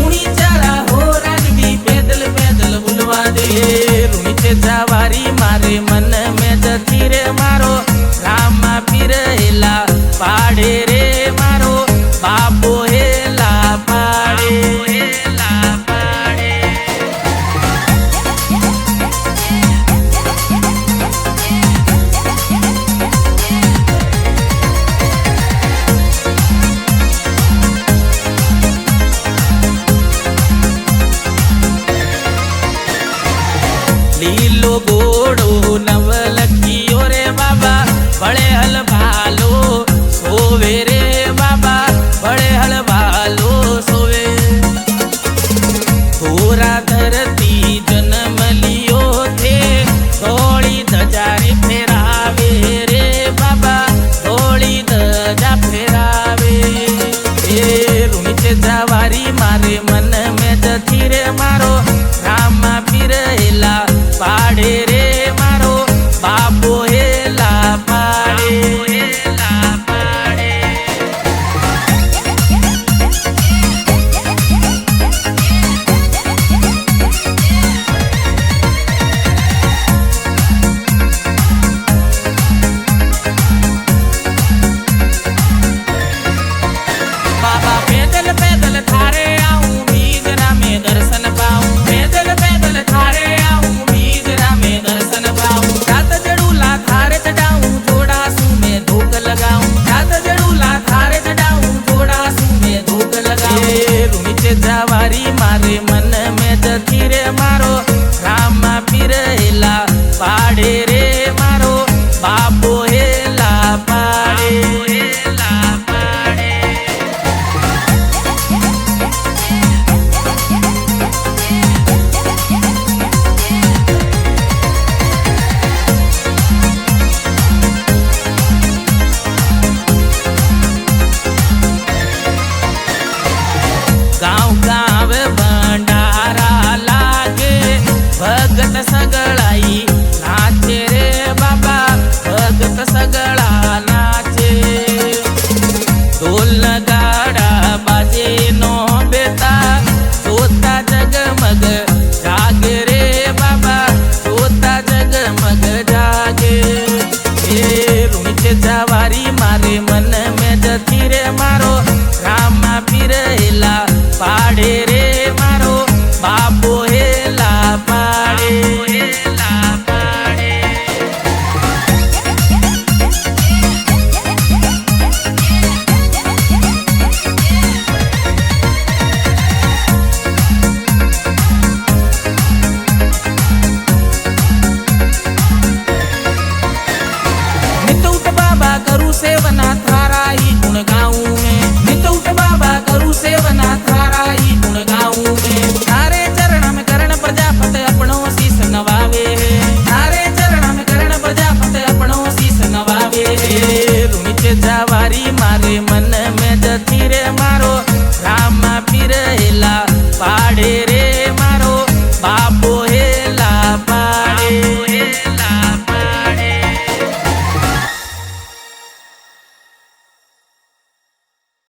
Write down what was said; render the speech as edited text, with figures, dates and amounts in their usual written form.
रूणी चारा हो राजवी पैदल पैदल बुलवा दे रूणी से जवारी मारे मन में जती रे मारो रामा पीर हेला पाड़े रे मारो बाबो हेला पाड़े लीलो गोड़ो नवलखियो रे बाबा बड़े हल भालो सोवे रे बाबा बड़े हल भालो सोवे थोरा धरती जन्म लियो थे थोड़ी धजारी फेरावे रे बाबा थोड़ी धजा फेरावे रूणी से जवारी मारे मन में जती रे मारो रामा पीर हेला पाड़े रे मारो बाबो हेला पाड़े बाबा पैदल पैदल थारे आऊं मीजरा में दर्शन पाऊं पैदल पैदल थारे आऊं मीजरा में दर्शन पाऊं रात जड़ूला थारे चढ़ाऊं जोड़ा सू में धूक लगाऊं रात जड़ूला थारे चढ़ाऊं जोड़ा सू में धूक लगाऊं रूणी से जवारी मारे मन में जती रे मारो रामा पीर हेला पाड़े रे मारो बाबो हेला पाड़े गाँव गाँव भंडारा लागे भगत सगळाई नाचे रे बाबा भगत सगळा नाचे ढोल नगाड़ा बाजे नो बेता सोता जगमग जागे रे बाबा सोता जगमग जागे रूणी से जवारी मारे मन में जती रे मारो रामा पीर हेला पाड़े रे मारो बाबो हेला पाड़े नितुट बाबा करू सेवना थारा ही गुण गाऊं में नितुट बाबा करू सेवना थारा ही गुण गाऊं में थारे चरण में करण प्रजापत अपनो शीस नवावे थारे चरण में करण प्रजापत अपनो शीस नवावे रूणी से जवारी मारे मन में जती रे मारो रामा पीर हेला पाड़े रे